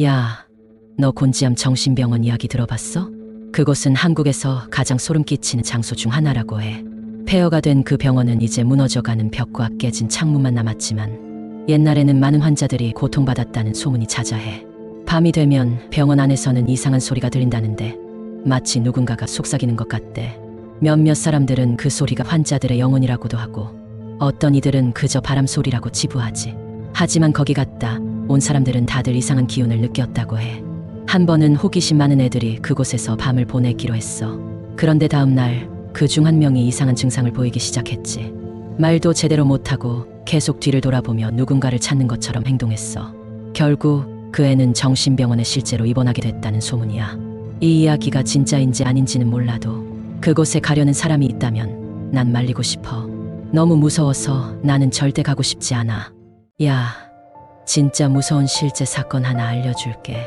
야, 너 곤지암 정신병원 이야기 들어봤어? 그곳은 한국에서 가장 소름 끼치는 장소 중 하나라고 해. 폐허가 된 그 병원은 이제 무너져가는 벽과 깨진 창문만 남았지만 옛날에는 많은 환자들이 고통받았다는 소문이 자자해. 밤이 되면 병원 안에서는 이상한 소리가 들린다는데 마치 누군가가 속삭이는 것 같대. 몇몇 사람들은 그 소리가 환자들의 영혼이라고도 하고 어떤 이들은 그저 바람 소리라고 치부하지. 하지만 거기 갔다 온 사람들은 다들 이상한 기운을 느꼈다고 해. 한 번은 호기심 많은 애들이 그곳에서 밤을 보내기로 했어. 그런데 다음 날 그 중 한 명이 이상한 증상을 보이기 시작했지. 말도 제대로 못하고 계속 뒤를 돌아보며 누군가를 찾는 것처럼 행동했어. 결국 그 애는 정신병원에 실제로 입원하게 됐다는 소문이야. 이 이야기가 진짜인지 아닌지는 몰라도 그곳에 가려는 사람이 있다면 난 말리고 싶어. 너무 무서워서 나는 절대 가고 싶지 않아. 야, 진짜 무서운 실제 사건 하나 알려줄게.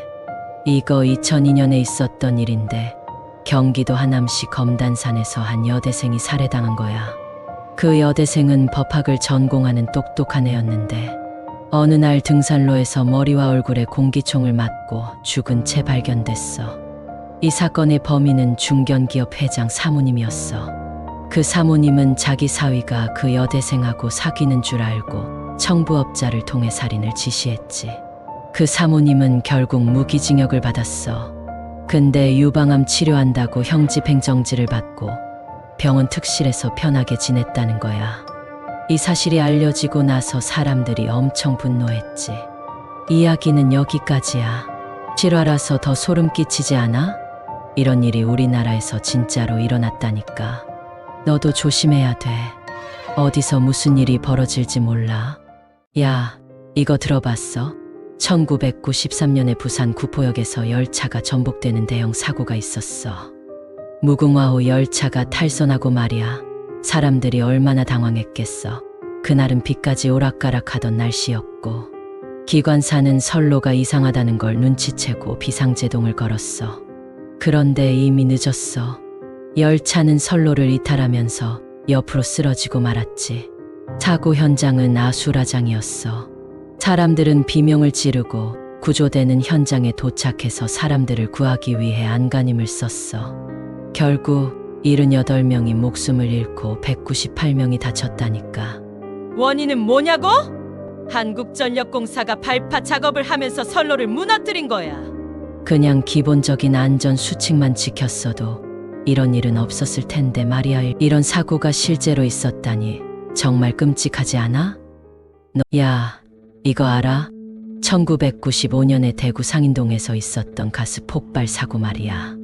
이거 2002년에 있었던 일인데 경기도 하남시 검단산에서 한 여대생이 살해당한 거야. 그 여대생은 법학을 전공하는 똑똑한 애였는데 어느 날 등산로에서 머리와 얼굴에 공기총을 맞고 죽은 채 발견됐어. 이 사건의 범인은 중견기업 회장 사모님이었어. 그 사모님은 자기 사위가 그 여대생하고 사귀는 줄 알고 청부업자를 통해 살인을 지시했지. 그 사모님은 결국 무기징역을 받았어. 근데 유방암 치료한다고 형집행정지를 받고 병원 특실에서 편하게 지냈다는 거야. 이 사실이 알려지고 나서 사람들이 엄청 분노했지. 이야기는 여기까지야. 실화라서 더 소름 끼치지 않아? 이런 일이 우리나라에서 진짜로 일어났다니까. 너도 조심해야 돼. 어디서 무슨 일이 벌어질지 몰라. 야, 이거 들어봤어? 1993년에 부산 구포역에서 열차가 전복되는 대형 사고가 있었어. 무궁화 호 열차가 탈선하고 말이야. 사람들이 얼마나 당황했겠어. 그날은 비까지 오락가락하던 날씨였고 기관사는 선로가 이상하다는 걸 눈치채고 비상제동을 걸었어. 그런데 이미 늦었어. 열차는 선로를 이탈하면서 옆으로 쓰러지고 말았지. 사고 현장은 아수라장이었어. 사람들은 비명을 지르고 구조대는 현장에 도착해서 사람들을 구하기 위해 안간힘을 썼어. 결국 78명이 목숨을 잃고 198명이 다쳤다니까. 원인은 뭐냐고? 한국전력공사가 발파 작업을 하면서 선로를 무너뜨린 거야. 그냥 기본적인 안전 수칙만 지켰어도 이런 일은 없었을 텐데 말이야. 이런 사고가 실제로 있었다니 정말 끔찍하지 않아? 야, 이거 알아? 1995년에 대구 상인동에서 있었던 가스 폭발 사고 말이야.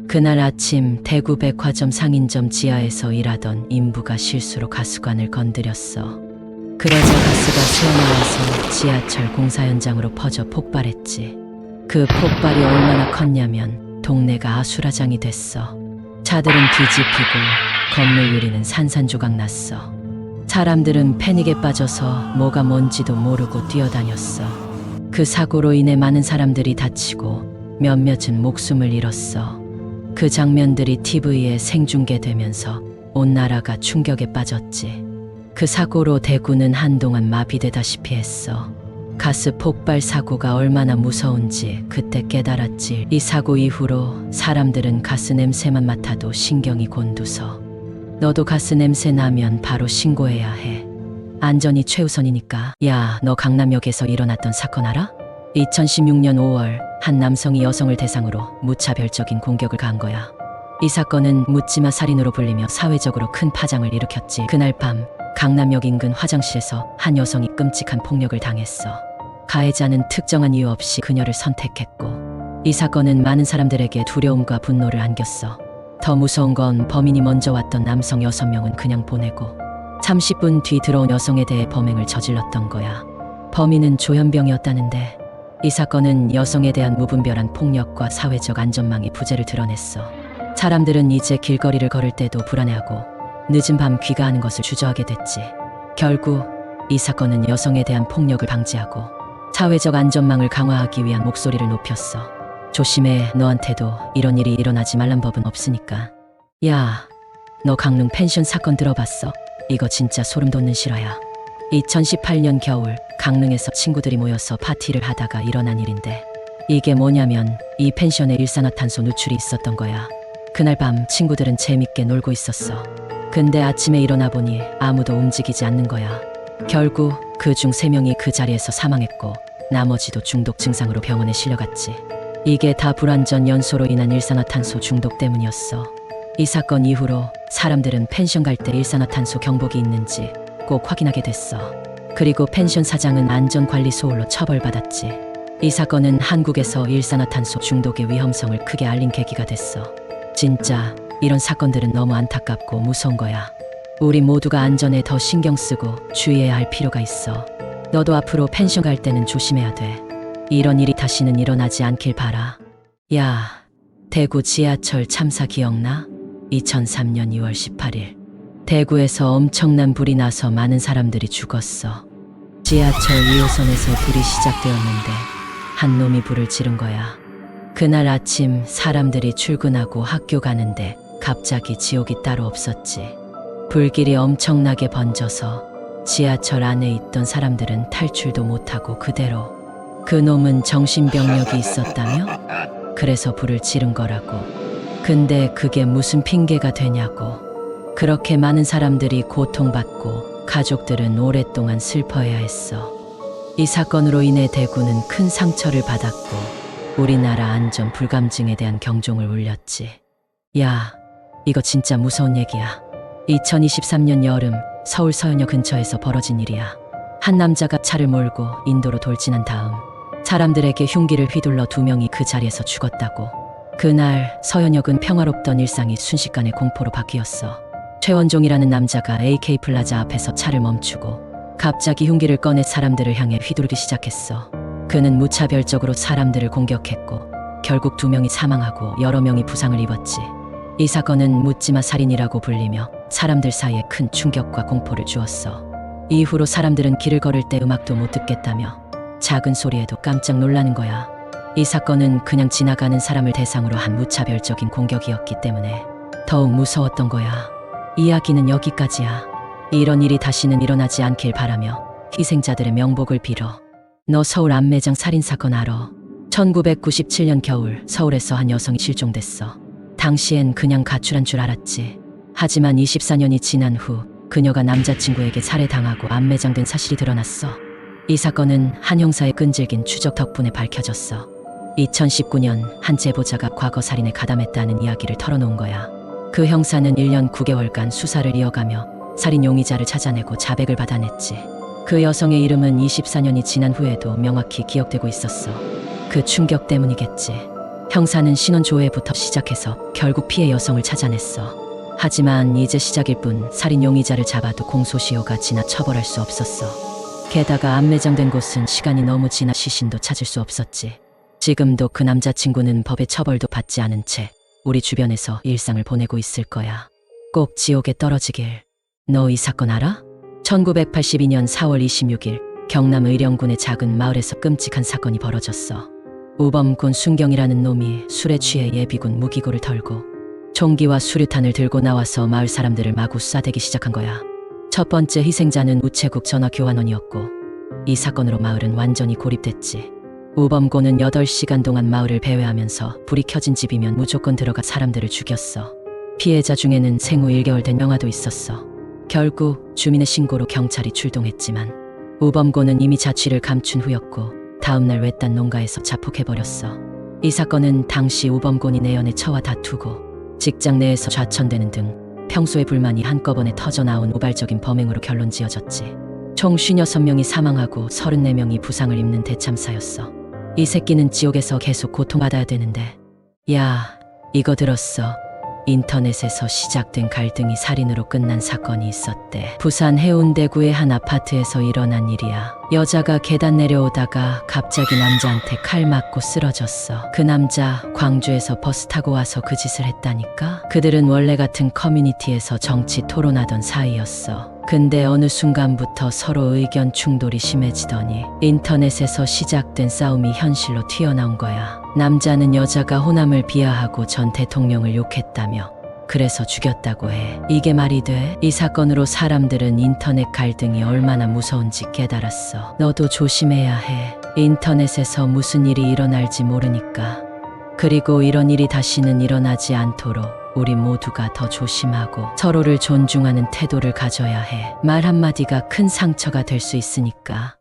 그날 아침 대구 백화점 상인점 지하에서 일하던 인부가 실수로 가스관을 건드렸어. 그러자 가스가 새어나와서 지하철 공사 현장으로 퍼져 폭발했지. 그 폭발이 얼마나 컸냐면 동네가 아수라장이 됐어. 차들은 뒤집히고 건물 유리는 산산조각 났어. 사람들은 패닉에 빠져서 뭐가 뭔지도 모르고 뛰어다녔어. 그 사고로 인해 많은 사람들이 다치고 몇몇은 목숨을 잃었어. 그 장면들이 TV에 생중계되면서 온 나라가 충격에 빠졌지. 그 사고로 대구는 한동안 마비되다시피 했어. 가스 폭발 사고가 얼마나 무서운지 그때 깨달았지. 이 사고 이후로 사람들은 가스 냄새만 맡아도 신경이 곤두서. 너도 가스 냄새 나면 바로 신고해야 해. 안전이 최우선이니까. 야, 너 강남역에서 일어났던 사건 알아? 2016년 5월 한 남성이 여성을 대상으로 무차별적인 공격을 가한 거야. 이 사건은 묻지마 살인으로 불리며 사회적으로 큰 파장을 일으켰지. 그날 밤 강남역 인근 화장실에서 한 여성이 끔찍한 폭력을 당했어. 가해자는 특정한 이유 없이 그녀를 선택했고 이 사건은 많은 사람들에게 두려움과 분노를 안겼어. 더 무서운 건 범인이 먼저 왔던 남성 6명은 그냥 보내고 30분 뒤 들어온 여성에 대해 범행을 저질렀던 거야. 범인은 조현병이었다는데 이 사건은 여성에 대한 무분별한 폭력과 사회적 안전망의 부재를 드러냈어. 사람들은 이제 길거리를 걸을 때도 불안해하고 늦은 밤 귀가하는 것을 주저하게 됐지. 결국 이 사건은 여성에 대한 폭력을 방지하고 사회적 안전망을 강화하기 위한 목소리를 높였어. 조심해. 너한테도 이런 일이 일어나지 말란 법은 없으니까. 야, 너 강릉 펜션 사건 들어봤어? 이거 진짜 소름 돋는 실화야. 2018년 겨울 강릉에서 친구들이 모여서 파티를 하다가 일어난 일인데 이게 뭐냐면 이 펜션에 일산화탄소 누출이 있었던 거야. 그날 밤 친구들은 재밌게 놀고 있었어. 근데 아침에 일어나 보니 아무도 움직이지 않는 거야. 결국 그중 3명이 그 자리에서 사망했고 나머지도 중독 증상으로 병원에 실려갔지. 이게 다 불완전 연소로 인한 일산화탄소 중독 때문이었어. 이 사건 이후로 사람들은 펜션 갈 때 일산화탄소 경보기 있는지 꼭 확인하게 됐어. 그리고 펜션 사장은 안전관리 소홀로 처벌받았지. 이 사건은 한국에서 일산화탄소 중독의 위험성을 크게 알린 계기가 됐어. 진짜 이런 사건들은 너무 안타깝고 무서운 거야. 우리 모두가 안전에 더 신경 쓰고 주의해야 할 필요가 있어. 너도 앞으로 펜션 갈 때는 조심해야 돼. 이런 일이 다시는 일어나지 않길 바라. 야, 대구 지하철 참사 기억나? 2003년 2월 18일. 대구에서 엄청난 불이 나서 많은 사람들이 죽었어. 지하철 2호선에서 불이 시작되었는데 한 놈이 불을 지른 거야. 그날 아침 사람들이 출근하고 학교 가는데 갑자기 지옥이 따로 없었지. 불길이 엄청나게 번져서 지하철 안에 있던 사람들은 탈출도 못하고 그대로. 그 놈은 정신병력이 있었다며? 그래서 불을 지른 거라고. 근데 그게 무슨 핑계가 되냐고. 그렇게 많은 사람들이 고통받고 가족들은 오랫동안 슬퍼해야 했어. 이 사건으로 인해 대구는 큰 상처를 받았고 우리나라 안전 불감증에 대한 경종을 울렸지. 야, 이거 진짜 무서운 얘기야. 2023년 여름 서울 서현역 근처에서 벌어진 일이야. 한 남자가 차를 몰고 인도로 돌진한 다음 사람들에게 흉기를 휘둘러 2명이 그 자리에서 죽었다고. 그날 서현역은 평화롭던 일상이 순식간에 공포로 바뀌었어. 최원종이라는 남자가 AK 플라자 앞에서 차를 멈추고 갑자기 흉기를 꺼내 사람들을 향해 휘두르기 시작했어. 그는 무차별적으로 사람들을 공격했고 결국 2명이 사망하고 여러 명이 부상을 입었지. 이 사건은 묻지마 살인이라고 불리며 사람들 사이에 큰 충격과 공포를 주었어. 이후로 사람들은 길을 걸을 때 음악도 못 듣겠다며 작은 소리에도 깜짝 놀라는 거야. 이 사건은 그냥 지나가는 사람을 대상으로 한 무차별적인 공격이었기 때문에 더욱 무서웠던 거야. 이야기는 여기까지야. 이런 일이 다시는 일어나지 않길 바라며 희생자들의 명복을 빌어. 너 서울 안매장 살인사건 알아? 1997년 겨울 서울에서 한 여성이 실종됐어. 당시엔 그냥 가출한 줄 알았지. 하지만 24년이 지난 후 그녀가 남자친구에게 살해당하고 안매장된 사실이 드러났어. 이 사건은 한 형사의 끈질긴 추적 덕분에 밝혀졌어. 2019년 한 제보자가 과거 살인에 가담했다는 이야기를 털어놓은 거야. 그 형사는 1년 9개월간 수사를 이어가며 살인 용의자를 찾아내고 자백을 받아냈지. 그 여성의 이름은 24년이 지난 후에도 명확히 기억되고 있었어. 그 충격 때문이겠지. 형사는 신원 조회부터 시작해서 결국 피해 여성을 찾아냈어. 하지만 이제 시작일 뿐 살인 용의자를 잡아도 공소시효가 지나 처벌할 수 없었어. 게다가 안매장된 곳은 시간이 너무 지나 시신도 찾을 수 없었지. 지금도 그 남자친구는 법의 처벌도 받지 않은 채 우리 주변에서 일상을 보내고 있을 거야. 꼭 지옥에 떨어지길. 너 이 사건 알아? 1982년 4월 26일 경남 의령군의 작은 마을에서 끔찍한 사건이 벌어졌어. 우범군 순경이라는 놈이 술에 취해 예비군 무기고를 털고 총기와 수류탄을 들고 나와서 마을 사람들을 마구 쏴대기 시작한 거야. 첫 번째 희생자는 우체국 전화교환원이었고 이 사건으로 마을은 완전히 고립됐지. 우범고는 8시간 동안 마을을 배회하면서 불이 켜진 집이면 무조건 들어가 사람들을 죽였어. 피해자 중에는 생후 1개월 된 영아도 있었어. 결국 주민의 신고로 경찰이 출동했지만 우범고는 이미 자취를 감춘 후였고 다음날 외딴 농가에서 자폭해버렸어. 이 사건은 당시 우범곤이 내연의 처와 다투고 직장 내에서 좌천되는 등 평소의 불만이 한꺼번에 터져나온 우발적인 범행으로 결론 지어졌지. 총 56명이 사망하고 34명이 부상을 입는 대참사였어. 이 새끼는 지옥에서 계속 고통받아야 되는데. 야, 이거 들었어? 인터넷에서 시작된 갈등이 살인으로 끝난 사건이 있었대. 부산 해운대구의 한 아파트에서 일어난 일이야. 여자가 계단 내려오다가 갑자기 남자한테 칼 맞고 쓰러졌어. 그 남자 광주에서 버스 타고 와서 그 짓을 했다니까. 그들은 원래 같은 커뮤니티에서 정치 토론하던 사이였어. 근데 어느 순간부터 서로 의견 충돌이 심해지더니 인터넷에서 시작된 싸움이 현실로 튀어나온 거야. 남자는 여자가 호남을 비하하고 전 대통령을 욕했다며 그래서 죽였다고 해. 이게 말이 돼? 이 사건으로 사람들은 인터넷 갈등이 얼마나 무서운지 깨달았어. 너도 조심해야 해. 인터넷에서 무슨 일이 일어날지 모르니까. 그리고 이런 일이 다시는 일어나지 않도록 우리 모두가 더 조심하고 서로를 존중하는 태도를 가져야 해. 말 한마디가 큰 상처가 될 수 있으니까.